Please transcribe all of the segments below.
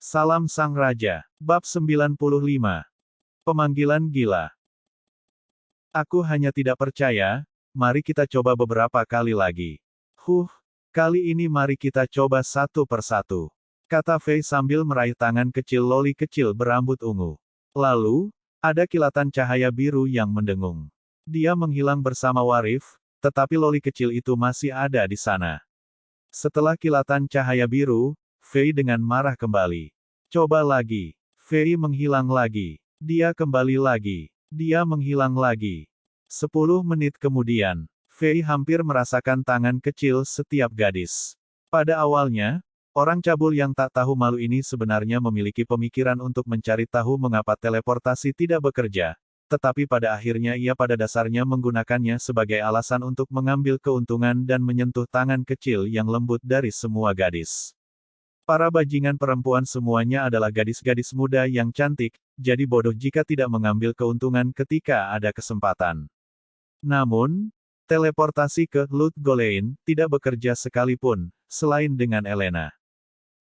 Salam Sang Raja. Bab 95. Pemanggilan gila. Aku hanya tidak percaya, mari kita coba beberapa kali lagi. Kali ini mari kita coba satu persatu. Kata Fei sambil meraih tangan kecil loli kecil berambut ungu. Lalu, ada kilatan cahaya biru yang mendengung. Dia menghilang bersama Warif, tetapi loli kecil itu masih ada di sana. Setelah kilatan cahaya biru, Fei dengan marah kembali. Coba lagi. Fei menghilang lagi. Dia kembali lagi. Dia menghilang lagi. 10 menit kemudian, Fei hampir merasakan tangan kecil setiap gadis. Pada awalnya, orang cabul yang tak tahu malu ini sebenarnya memiliki pemikiran untuk mencari tahu mengapa teleportasi tidak bekerja, tetapi pada akhirnya ia pada dasarnya menggunakannya sebagai alasan untuk mengambil keuntungan dan menyentuh tangan kecil yang lembut dari semua gadis. Para bajingan perempuan semuanya adalah gadis-gadis muda yang cantik, jadi bodoh jika tidak mengambil keuntungan ketika ada kesempatan. Namun, teleportasi ke Lut Gholein tidak bekerja sekalipun, selain dengan Elena.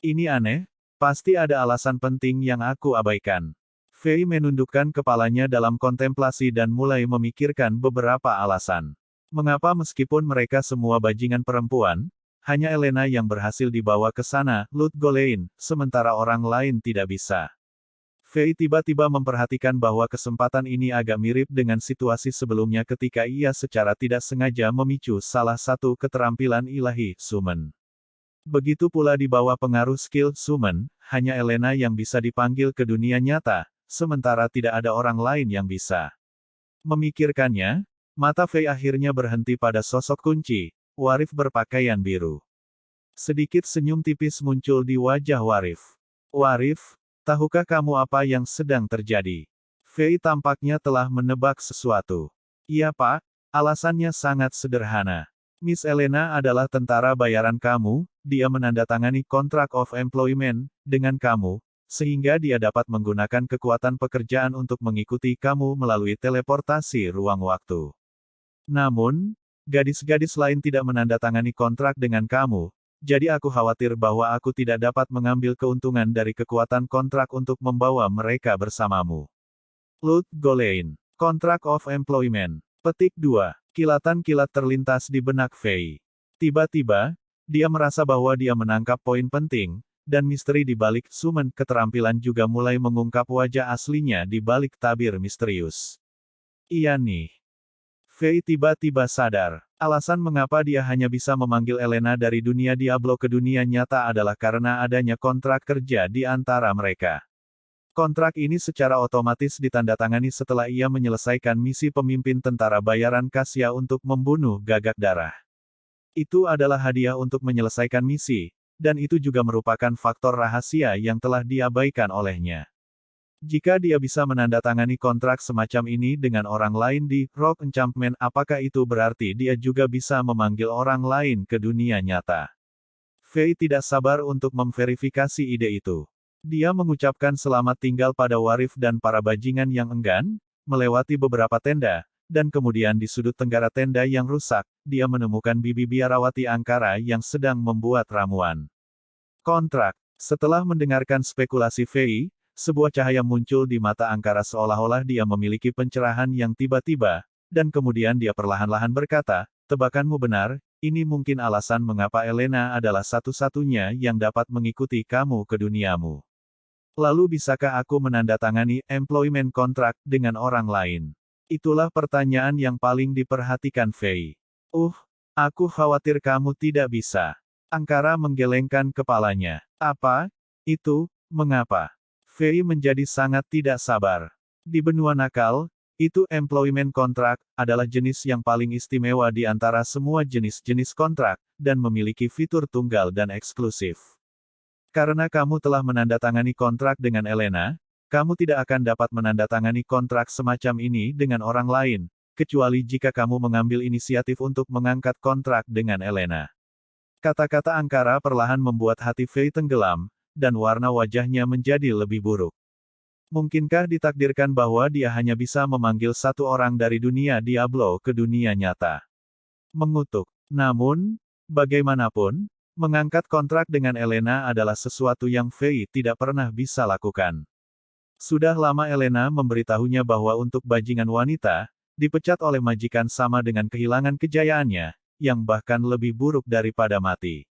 Ini aneh, pasti ada alasan penting yang aku abaikan. Fei menundukkan kepalanya dalam kontemplasi dan mulai memikirkan beberapa alasan. Mengapa meskipun mereka semua bajingan perempuan, hanya Elena yang berhasil dibawa ke sana, Lut Gholein, sementara orang lain tidak bisa. Fei tiba-tiba memperhatikan bahwa kesempatan ini agak mirip dengan situasi sebelumnya ketika ia secara tidak sengaja memicu salah satu keterampilan ilahi, summon. Begitu pula di bawah pengaruh skill summon, hanya Elena yang bisa dipanggil ke dunia nyata, sementara tidak ada orang lain yang bisa. Memikirkannya, mata Fei akhirnya berhenti pada sosok kunci, Warif berpakaian biru. Sedikit senyum tipis muncul di wajah Warif. Warif, tahukah kamu apa yang sedang terjadi? Fei tampaknya telah menebak sesuatu. Iya Pak, alasannya sangat sederhana. Miss Elena adalah tentara bayaran kamu, dia menandatangani kontrak of employment dengan kamu, sehingga dia dapat menggunakan kekuatan pekerjaan untuk mengikuti kamu melalui teleportasi ruang waktu. Namun, gadis-gadis lain tidak menandatangani kontrak dengan kamu, jadi aku khawatir bahwa aku tidak dapat mengambil keuntungan dari kekuatan kontrak untuk membawa mereka bersamamu. Lut Gholein. Kontrak of Employment. Petik 2. Kilatan kilat terlintas di benak Fei. Tiba-tiba, dia merasa bahwa dia menangkap poin penting, dan misteri di balik summon keterampilan juga mulai mengungkap wajah aslinya di balik tabir misterius. Iya nih. Fei tiba-tiba sadar. Alasan mengapa dia hanya bisa memanggil Elena dari dunia Diablo ke dunia nyata adalah karena adanya kontrak kerja di antara mereka. Kontrak ini secara otomatis ditandatangani setelah ia menyelesaikan misi pemimpin tentara bayaran Kasia untuk membunuh Gagak Darah. Itu adalah hadiah untuk menyelesaikan misi, dan itu juga merupakan faktor rahasia yang telah diabaikan olehnya. Jika dia bisa menandatangani kontrak semacam ini dengan orang lain di Rock Enchantment, apakah itu berarti dia juga bisa memanggil orang lain ke dunia nyata? Fei tidak sabar untuk memverifikasi ide itu. Dia mengucapkan selamat tinggal pada Warif dan para bajingan yang enggan, melewati beberapa tenda, dan kemudian di sudut tenggara tenda yang rusak, dia menemukan Bibi Biarawati Angkara yang sedang membuat ramuan. Kontrak. Setelah mendengarkan spekulasi Fei, sebuah cahaya muncul di mata Angkara seolah-olah dia memiliki pencerahan yang tiba-tiba, dan kemudian dia perlahan-lahan berkata, tebakanmu benar, ini mungkin alasan mengapa Elena adalah satu-satunya yang dapat mengikuti kamu ke duniamu. Lalu bisakah aku menandatangani employment contract dengan orang lain? Itulah pertanyaan yang paling diperhatikan Fei. Aku khawatir kamu tidak bisa. Angkara menggelengkan kepalanya. Apa? Itu, mengapa? Fei menjadi sangat tidak sabar. Di benua nakal, itu employment contract adalah jenis yang paling istimewa di antara semua jenis-jenis kontrak, dan memiliki fitur tunggal dan eksklusif. Karena kamu telah menandatangani kontrak dengan Elena, kamu tidak akan dapat menandatangani kontrak semacam ini dengan orang lain, kecuali jika kamu mengambil inisiatif untuk mengangkat kontrak dengan Elena. Kata-kata Angkara perlahan membuat hati Fei tenggelam, dan warna wajahnya menjadi lebih buruk. Mungkinkah ditakdirkan bahwa dia hanya bisa memanggil satu orang dari dunia Diablo ke dunia nyata? Mengutuk. Namun, bagaimanapun, Mengangkat kontrak dengan Elena adalah sesuatu yang Fei tidak pernah bisa lakukan. Sudah lama Elena memberitahunya bahwa untuk bajingan wanita, dipecat oleh majikan sama dengan kehilangan kejayaannya, yang bahkan lebih buruk daripada mati.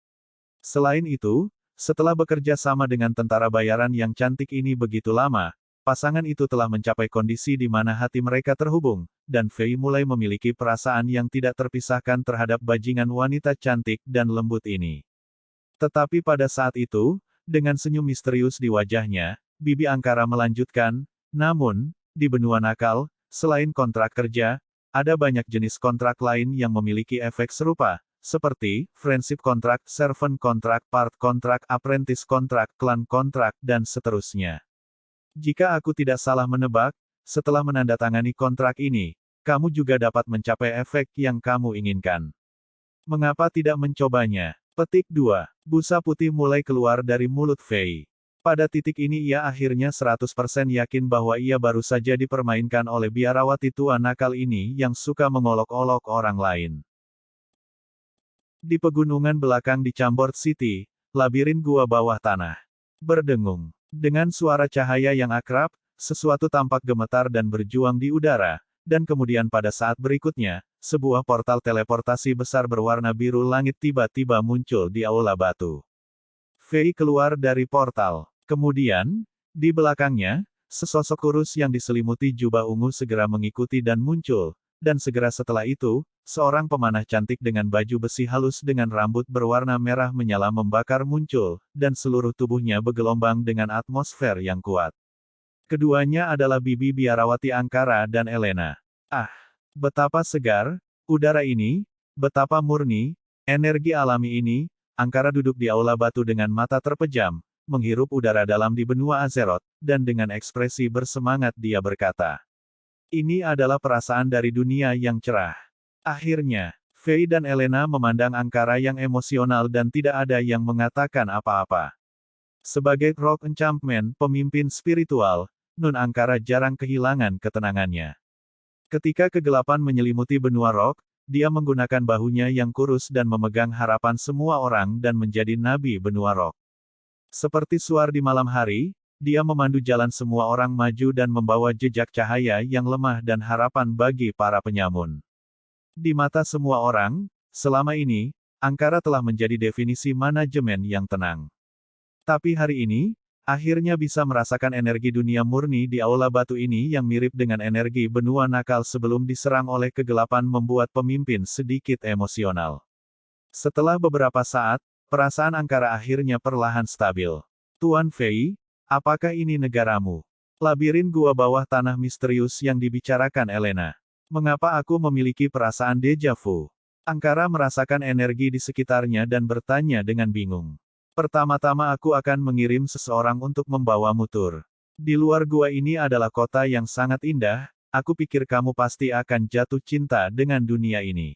Selain itu, setelah bekerja sama dengan tentara bayaran yang cantik ini begitu lama, pasangan itu telah mencapai kondisi di mana hati mereka terhubung, dan Fei mulai memiliki perasaan yang tidak terpisahkan terhadap bajingan wanita cantik dan lembut ini. Tetapi pada saat itu, dengan senyum misterius di wajahnya, Bibi Angkara melanjutkan, namun, di benua nakal, selain kontrak kerja, ada banyak jenis kontrak lain yang memiliki efek serupa, seperti friendship kontrak, servant kontrak, part kontrak, apprentice kontrak, clan kontrak, dan seterusnya. Jika aku tidak salah menebak, setelah menandatangani kontrak ini, kamu juga dapat mencapai efek yang kamu inginkan. Mengapa tidak mencobanya? Petik 2. Busa putih mulai keluar dari mulut Fei. Pada titik ini ia akhirnya 100% yakin bahwa ia baru saja dipermainkan oleh biarawati tua nakal ini yang suka mengolok-olok orang lain. Di pegunungan belakang di Chambord City, labirin gua bawah tanah berdengung. Dengan suara cahaya yang akrab, sesuatu tampak gemetar dan berjuang di udara, dan kemudian pada saat berikutnya, sebuah portal teleportasi besar berwarna biru langit tiba-tiba muncul di aula batu. Fei keluar dari portal. Kemudian, di belakangnya, sesosok kurus yang diselimuti jubah ungu segera mengikuti dan muncul, dan segera setelah itu, seorang pemanah cantik dengan baju besi halus dengan rambut berwarna merah menyala membakar muncul, dan seluruh tubuhnya bergelombang dengan atmosfer yang kuat. Keduanya adalah Bibi Biarawati Angkara dan Elena. Ah, betapa segar udara ini, betapa murni energi alami ini. Angkara duduk di aula batu dengan mata terpejam, menghirup udara dalam di benua Azeroth, dan dengan ekspresi bersemangat dia berkata, "Ini adalah perasaan dari dunia yang cerah." Akhirnya, Fei dan Elena memandang Angkara yang emosional dan tidak ada yang mengatakan apa-apa. Sebagai Rock Enchantment, pemimpin spiritual, Nun Angkara jarang kehilangan ketenangannya. Ketika kegelapan menyelimuti benua Rock, dia menggunakan bahunya yang kurus dan memegang harapan semua orang dan menjadi nabi benua Rock. Seperti suar di malam hari, dia memandu jalan semua orang maju dan membawa jejak cahaya yang lemah dan harapan bagi para penyamun. Di mata semua orang, selama ini, Angkara telah menjadi definisi manajemen yang tenang. Tapi hari ini, akhirnya bisa merasakan energi dunia murni di aula batu ini yang mirip dengan energi benua nakal sebelum diserang oleh kegelapan membuat pemimpin sedikit emosional. Setelah beberapa saat, perasaan Angkara akhirnya perlahan stabil. Tuan Fei, apakah ini negaramu? Labirin gua bawah tanah misterius yang dibicarakan Elena. Mengapa aku memiliki perasaan deja vu? Angkara merasakan energi di sekitarnya dan bertanya dengan bingung. Pertama-tama aku akan mengirim seseorang untuk membawamu tur. Di luar gua ini adalah kota yang sangat indah, aku pikir kamu pasti akan jatuh cinta dengan dunia ini.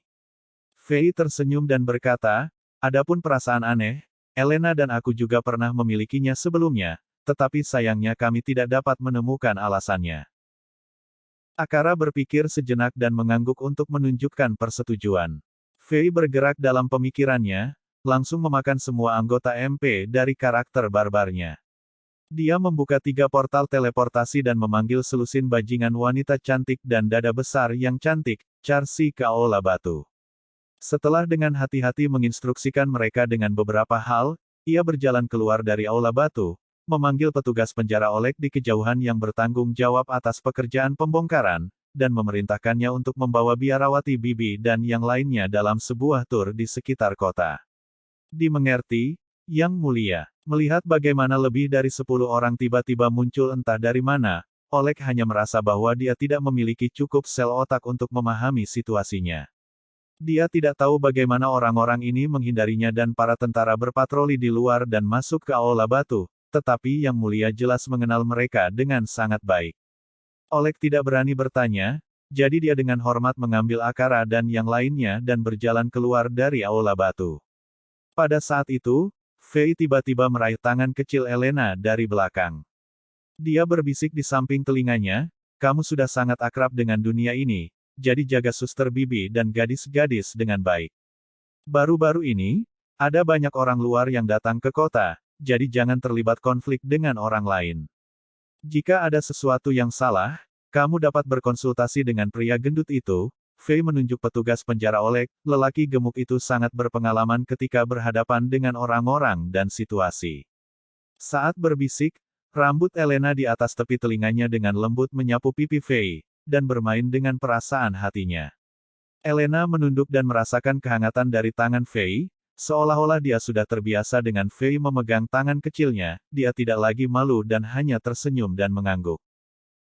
Fei tersenyum dan berkata, adapun perasaan aneh, Elena dan aku juga pernah memilikinya sebelumnya, tetapi sayangnya kami tidak dapat menemukan alasannya. Angkara berpikir sejenak dan mengangguk untuk menunjukkan persetujuan. Fei bergerak dalam pemikirannya, langsung memakan semua anggota MP dari karakter barbarnya. Dia membuka 3 portal teleportasi dan memanggil selusin bajingan wanita cantik dan dada besar yang cantik, Charsi ke aula batu. Setelah dengan hati-hati menginstruksikan mereka dengan beberapa hal, ia berjalan keluar dari aula batu, memanggil petugas penjara Olek di kejauhan yang bertanggung jawab atas pekerjaan pembongkaran, dan memerintahkannya untuk membawa biarawati Bibi dan yang lainnya dalam sebuah tur di sekitar kota. Dimengerti, Yang Mulia. Melihat bagaimana lebih dari 10 orang tiba-tiba muncul entah dari mana, Olek hanya merasa bahwa dia tidak memiliki cukup sel otak untuk memahami situasinya. Dia tidak tahu bagaimana orang-orang ini menghindarinya dan para tentara berpatroli di luar dan masuk ke aula batu, tetapi Yang Mulia jelas mengenal mereka dengan sangat baik. Olek tidak berani bertanya, jadi dia dengan hormat mengambil Angkara dan yang lainnya dan berjalan keluar dari aula batu. Pada saat itu, Fei tiba-tiba meraih tangan kecil Elena dari belakang. Dia berbisik di samping telinganya, kamu sudah sangat akrab dengan dunia ini, jadi jaga suster Bibi dan gadis-gadis dengan baik. Baru-baru ini, Ada banyak orang luar yang datang ke kota, jadi jangan terlibat konflik dengan orang lain. Jika ada sesuatu yang salah, kamu dapat berkonsultasi dengan pria gendut itu. Fei menunjuk petugas penjara Olek, lelaki gemuk itu sangat berpengalaman ketika berhadapan dengan orang-orang dan situasi. Saat berbisik, rambut Elena di atas tepi telinganya dengan lembut menyapu pipi Fei, dan bermain dengan perasaan hatinya. Elena menunduk dan merasakan kehangatan dari tangan Fei, seolah-olah dia sudah terbiasa dengan Fei memegang tangan kecilnya, dia tidak lagi malu dan hanya tersenyum dan mengangguk.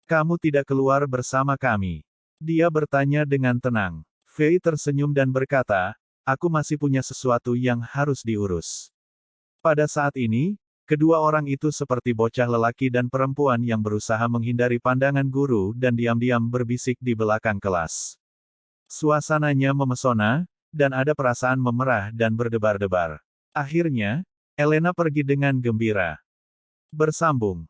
Kamu tidak keluar bersama kami? Dia bertanya dengan tenang. Fei tersenyum dan berkata, aku masih punya sesuatu yang harus diurus. Pada saat ini, kedua orang itu seperti bocah lelaki dan perempuan yang berusaha menghindari pandangan guru dan diam-diam berbisik di belakang kelas. Suasananya memesona, dan ada perasaan memerah dan berdebar-debar. Akhirnya, Elena pergi dengan gembira. Bersambung.